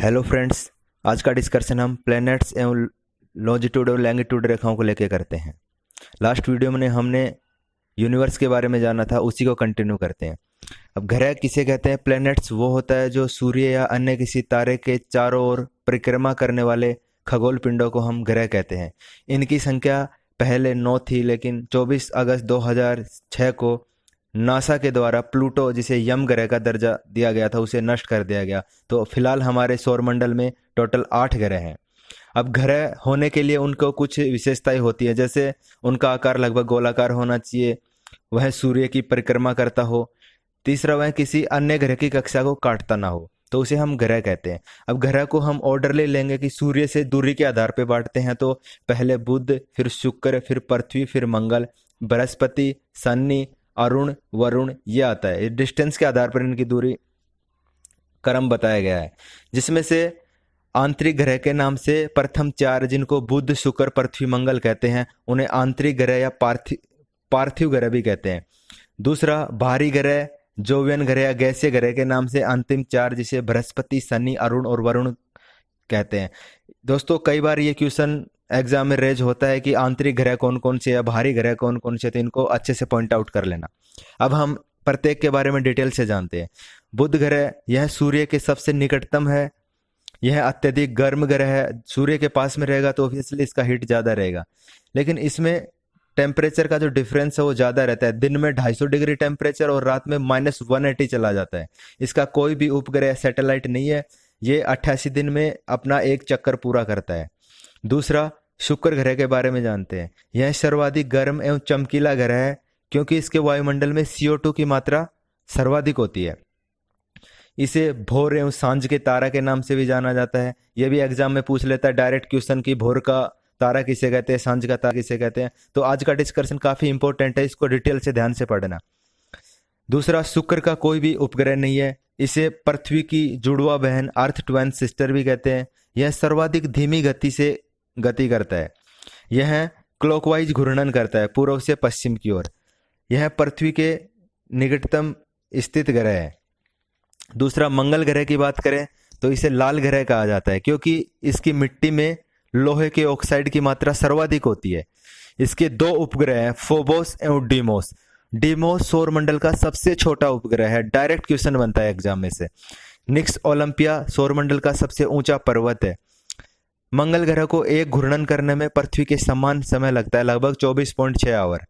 Hello friends. आज का discussion हम प्लैनेट्स एवं लॉन्जिट्यूड और लैंगिट्यूड रेखाओं को लेकर करते हैं। लास्ट वीडियो में हमने यूनिवर्स के बारे में जाना था, उसी को कंटिन्यू करते हैं। अब ग्रह किसे कहते हैं? प्लैनेट्स वो होता है जो सूर्य या अन्य किसी तारे के चारों ओर परिक्रमा करने वाले खगोल पिंडों को हम ग्रह कहते हैं। इनकी संख्या पहले 9 थी, लेकिन 24 अगस्त 2006 को नासा के द्वारा प्लूटो, जिसे यम ग्रह का दर्जा दिया गया था, उसे नष्ट कर दिया गया। तो फिलहाल हमारे सौरमंडल में टोटल 8 ग्रह हैं। अब ग्रह होने के लिए उनको कुछ विशेषताएं होती है, जैसे उनका आकार लगभग गोलाकार होना चाहिए, वह सूर्य की परिक्रमा करता हो, तीसरा वह किसी अन्य ग्रह की कक्षा को काटता ना हो, तो उसे हम ग्रह कहते हैं। अब ग्रह को हम ऑर्डरली लेंगे कि सूर्य से दूरी के आधार पर बांटते हैं, तो पहले बुध, फिर शुक्र, फिर पृथ्वी, फिर मंगल, बृहस्पति, शनि, अरुण, वरुण, ये आता है। डिस्टेंस के आधार पर इनकी दूरी क्रम बताया गया है, जिसमें से आंतरिक ग्रह के नाम से प्रथम 4, जिनको बुध, शुक्र, पृथ्वी, मंगल कहते हैं, उन्हें आंतरिक ग्रह या पार्थिव ग्रह भी कहते हैं। दूसरा बाहरी ग्रह, जोवियन ग्रह या गैसीय ग्रह के नाम से अंतिम 4, जिसे बृहस्पति, शनि, अरुण और वरुण कहते हैं। दोस्तों, कई बार ये क्वेश्चन एग्जाम में रेज होता है कि आंतरिक ग्रह कौन कौन से या बाहरी ग्रह कौन कौन से, तो इनको अच्छे से पॉइंट आउट कर लेना। अब हम प्रत्येक के बारे में डिटेल से जानते हैं। बुध ग्रह, यह सूर्य के सबसे निकटतम है। यह अत्यधिक गर्म ग्रह है। सूर्य के पास में रहेगा तो ऑब्वियसली इसका हीट ज़्यादा रहेगा, लेकिन इसमें टेम्परेचर का जो डिफरेंस है वो ज़्यादा रहता है। दिन में 250 डिग्री टेम्परेचर और रात में -180 चला जाता है। इसका कोई भी उपग्रह सैटेलाइट नहीं है। ये 88 दिन में अपना एक चक्कर पूरा करता है। दूसरा, शुक्र ग्रह के बारे में जानते हैं। यह सर्वाधिक गर्म एवं चमकीला ग्रह है, क्योंकि इसके वायुमंडल में CO2 की मात्रा सर्वाधिक होती है। इसे भोर एवं सांझ के तारा के नाम से भी जाना जाता है। यह भी एग्जाम में पूछ लेता है डायरेक्ट क्वेश्चन की, भोर का तारा किसे कहते हैं, सांझ का तारा किसे कहते हैं। तो आज का डिस्कशन काफी इंपॉर्टेंट है, इसको डिटेल से ध्यान से पढ़ना। दूसरा, शुक्र का कोई भी उपग्रह नहीं है। इसे पृथ्वी की जुड़वा बहन, अर्थ ट्वेन सिस्टर भी कहते हैं। यह सर्वाधिक धीमी गति से गति करता है। यह क्लॉकवाइज घूर्णन करता है, पूर्व से पश्चिम की ओर। यह पृथ्वी के निकटतम स्थित ग्रह है। दूसरा, मंगल ग्रह की बात करें तो इसे लाल ग्रह कहा जाता है, क्योंकि इसकी मिट्टी में लोहे के ऑक्साइड की मात्रा सर्वाधिक होती है। इसके 2 उपग्रह हैं, फोबोस एवं डीमोस। डीमोस सौरमंडल का सबसे छोटा उपग्रह है, डायरेक्ट क्वेश्चन बनता है एग्जाम में से। निक्स ओलंपिया सौरमंडल का सबसे ऊंचा पर्वत है। मंगल ग्रह को एक घूर्णन करने में पृथ्वी के समान समय लगता है, लगभग 24.6 आवर।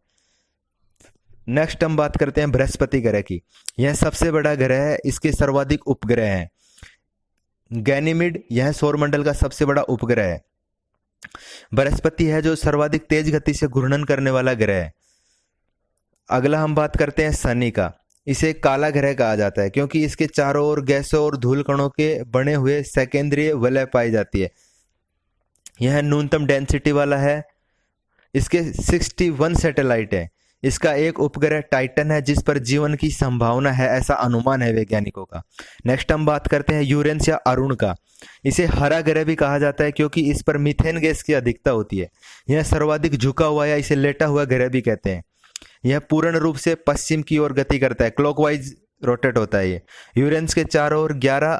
नेक्स्ट हम बात करते हैं बृहस्पति ग्रह की। यह सबसे बड़ा ग्रह है, इसके सर्वाधिक उपग्रह हैं। गैनीमीड, यह सौरमंडल का सबसे बड़ा उपग्रह है। बृहस्पति है जो सर्वाधिक तेज गति से घूर्णन करने वाला ग्रह है। अगला हम बात करते हैं शनि का। इसे काला ग्रह कहा जाता है, क्योंकि इसके चारों ओर गैसों और धूल कणों के बने हुए सेकेंद्रीय वलय पाई जाती है। यह न्यूनतम डेंसिटी वाला है। इसके 61 सैटेलाइट है। इसका एक उपग्रह टाइटन है, जिस पर जीवन की संभावना है, ऐसा अनुमान है वैज्ञानिकों का। नेक्स्ट हम बात करते हैं यूरेनस या अरुण का। इसे हरा ग्रह भी कहा जाता है, क्योंकि इस पर मीथेन गैस की अधिकता होती है। यह सर्वाधिक झुका हुआ या इसे लेटा हुआ ग्रह भी कहते हैं। यह पूर्ण रूप से पश्चिम की ओर गति करता है, क्लॉकवाइज रोटेट होता है। ये यूरेनस के चारों ओर 11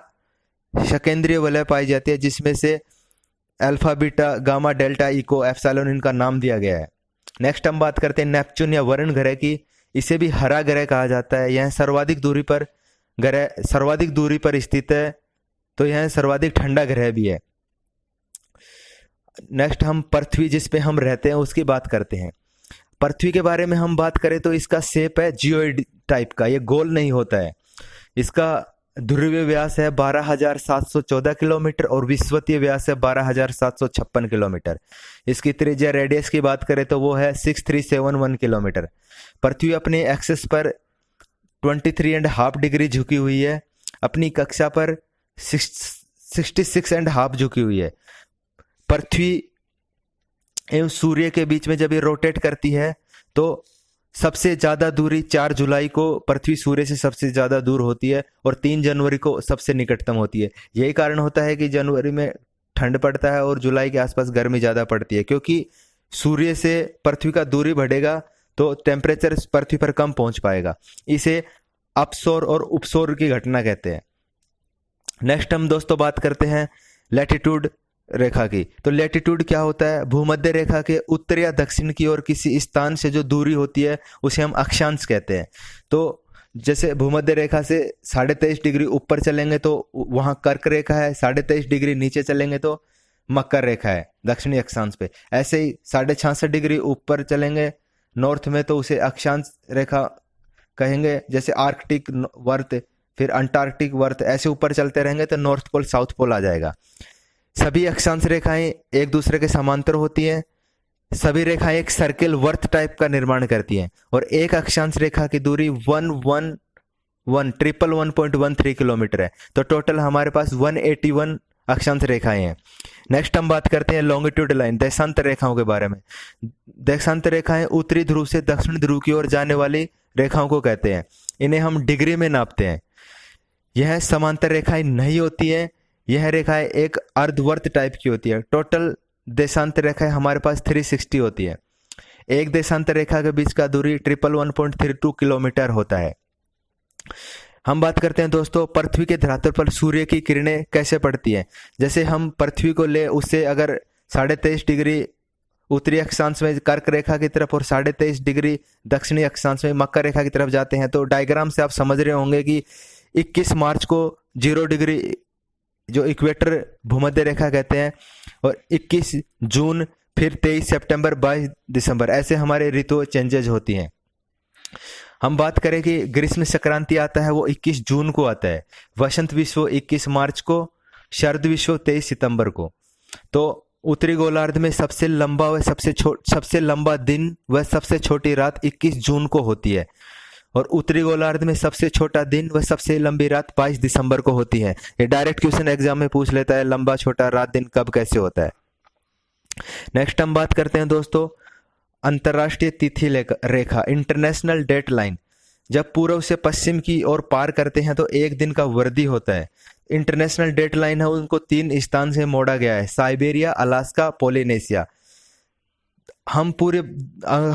सेकेंद्रीय वलय पाई जाती है, जिसमें से alpha, beta, gamma, delta, echo, epsilon इनका नाम दिया गया है। नेक्स्ट हम बात करते हैं नेपच्यून या वरुण ग्रह की। इसे भी हरा ग्रह कहा जाता है। यह सर्वाधिक दूरी पर स्थित है, तो यह सर्वाधिक ठंडा ग्रह भी है। नेक्स्ट हम पृथ्वी, जिस पे हम रहते हैं, उसकी बात करते हैं। पृथ्वी के बारे में हम बात करें तो इसका शेप है जियोइड टाइप का, ये गोल नहीं होता है। इसका ध्रुवीय व्यास है 12,714 किलोमीटर और विषुवतीय व्यास है 12,756 किलोमीटर। इसकी त्रिज्या, रेडियस की बात करें तो वो है 6371 किलोमीटर। पृथ्वी अपने एक्सिस पर 23.5 डिग्री झुकी हुई है। अपनी कक्षा पर 66.5 झुकी हुई है। पृथ्वी एवं सूर्य के बीच में जब ये रोटेट करती है तो सबसे ज्यादा दूरी 4 जुलाई को पृथ्वी सूर्य से सबसे ज्यादा दूर होती है और 3 जनवरी को सबसे निकटतम होती है। यही कारण होता है कि जनवरी में ठंड पड़ता है और जुलाई के आसपास गर्मी ज्यादा पड़ती है, क्योंकि सूर्य से पृथ्वी का दूरी बढ़ेगा तो टेम्परेचर पृथ्वी पर कम पहुंच पाएगा। इसे अपसौर और उपसौर की घटना कहते हैं। नेक्स्ट हम दोस्तों बात करते हैं लैटिट्यूड रेखा की। तो लैटिट्यूड क्या होता है? भूमध्य रेखा के उत्तर या दक्षिण की ओर किसी स्थान से जो दूरी होती है उसे हम अक्षांश कहते हैं। तो जैसे भूमध्य रेखा से 23.5 डिग्री ऊपर चलेंगे तो वहाँ कर्क रेखा है, 23.5 डिग्री नीचे चलेंगे तो मकर रेखा है दक्षिणी अक्षांश पे। ऐसे ही 66.5 डिग्री ऊपर चलेंगे नॉर्थ में तो उसे अक्षांश रेखा कहेंगे, जैसे आर्कटिक वर्त, फिर अंटार्कटिक वर्त, ऐसे ऊपर चलते रहेंगे तो नॉर्थ पोल साउथ पोल आ जाएगा। सभी अक्षांश रेखाएं एक दूसरे के समांतर होती हैं। सभी रेखाएं एक सर्किल वर्त टाइप का निर्माण करती हैं और एक अक्षांश रेखा की दूरी 111.13 किलोमीटर है। तो टोटल हमारे पास 181 अक्षांश रेखाएं हैं। नेक्स्ट हम बात करते हैं लॉन्गिट्यूड लाइन, देशांत रेखाओं के बारे में। देशांत रेखाएं उत्तरी ध्रुव से दक्षिण ध्रुव की ओर जाने वाली रेखाओं को कहते हैं। इन्हें हम डिग्री में नापते हैं। यह समांतर रेखाएं नहीं होती हैं, यह रेखाएं एक अर्धवर्त टाइप की होती है। टोटल देशांत रेखाएं हमारे पास 360 होती है। एक देशांत रेखा के बीच का दूरी 111.32 किलोमीटर होता है। हम बात करते हैं दोस्तों पृथ्वी के धरातल पर सूर्य की किरणें कैसे पड़ती हैं। जैसे हम पृथ्वी को ले, उससे अगर 23.5 डिग्री उत्तरी अक्षांश में कर्क रेखा की तरफ और 23.5 डिग्री दक्षिणी अक्षांश में मकर रेखा की तरफ जाते हैं तो डायग्राम से आप समझ रहे होंगे कि 21 मार्च को 0 डिग्री जो इक्वेटर भूमध्य रेखा कहते हैं, और 21 जून, फिर 23 सितंबर, 22 दिसंबर, ऐसे हमारे ऋतु चेंजेज होती हैं। हम बात करें कि ग्रीष्म संक्रांति आता है वो 21 जून को आता है, वसंत विश्व 21 मार्च को, शरद विश्व 23 सितंबर को। तो उत्तरी गोलार्ध में सबसे लंबा व सबसे लंबा दिन व सबसे छोटी रात 21 जून को होती है, और उत्तरी गोलार्ध में सबसे छोटा दिन व सबसे लंबी रात 22 दिसंबर को होती है। ये डायरेक्ट क्वेश्चन एग्जाम में पूछ लेता है, लंबा छोटा रात दिन कब कैसे होता है। नेक्स्ट हम बात करते हैं दोस्तों अंतरराष्ट्रीय तिथि रेखा, इंटरनेशनल डेट लाइन। जब पूर्व से पश्चिम की ओर पार करते हैं तो एक दिन का वृद्धि होता है। इंटरनेशनल डेट लाइन है, उनको 3 स्थान से मोड़ा गया है, साइबेरिया, अलास्का, पोलिनेशिया। हम पूरे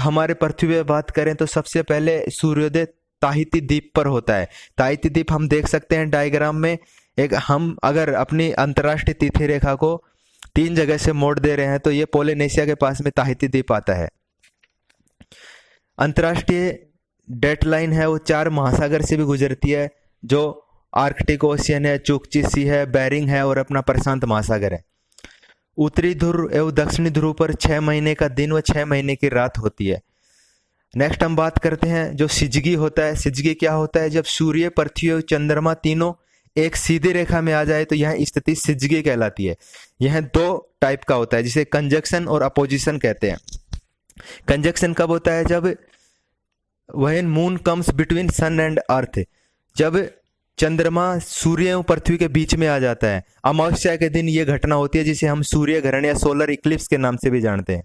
हमारे पृथ्वी पे बात करें तो सबसे पहले सूर्योदय ताहिती द्वीप पर होता है। ताहिती द्वीप हम देख सकते हैं डायग्राम में। एक हम अगर अपनी अंतरराष्ट्रीय तिथि रेखा को 3 जगह से मोड़ दे रहे हैं तो ये पोलिनेशिया के पास में ताहिती द्वीप आता है। अंतरराष्ट्रीय डेट लाइन है वो 4 महासागर से भी गुजरती है, जो आर्कटिक ओशियन है, चुकची सी है, बेरिंग है और अपना प्रशांत महासागर है। उत्तरी ध्रुव एवं दक्षिणी ध्रुव पर 6 महीने का दिन व 6 महीने की रात होती है। नेक्स्ट हम बात करते हैं जो सिजगी होता है। सिजगी क्या होता है? जब सूर्य, पृथ्वी और चंद्रमा तीनों एक सीधी रेखा में आ जाए तो यह स्थिति सिजगी कहलाती है। यह 2 टाइप का होता है जिसे कंजक्शन और अपोजिशन कहते हैं। कंजक्शन कब होता है? जब when moon comes between sun and earth, जब चंद्रमा सूर्य एवं पृथ्वी के बीच में आ जाता है। अमावस्या के दिन ये घटना होती है जिसे हम सूर्य ग्रहण या सोलर इक्लिप्स के नाम से भी जानते हैं।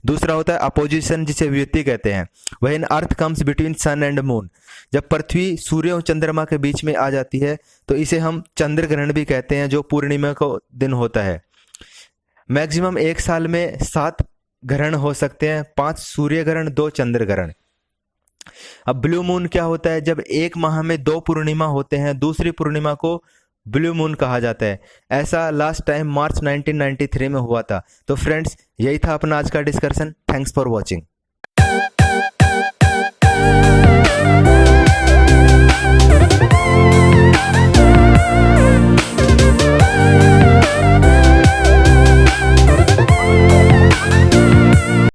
दूसरा होता है अपोजिशन जिसे व्युत्ति कहते हैं, when earth comes between sun and moon, जब पृथ्वी सूर्य और चंद्रमा के बीच में आ जाती है तो इसे हम चंद्र ग्रहण भी कहते हैं, जो पूर्णिमा को दिन होता है। मैक्सिमम एक साल में 7 ग्रहण हो सकते हैं, 5 सूर्य ग्रहण, 2 चंद्र ग्रहण। अब ब्लू मून क्या होता है? जब एक माह में 2 पूर्णिमा होते हैं, दूसरी पूर्णिमा को ब्लू मून कहा जाता है। ऐसा लास्ट टाइम मार्च 1993 में हुआ था। तो फ्रेंड्स यही था अपना आज का डिस्कशन। Thanks for watching.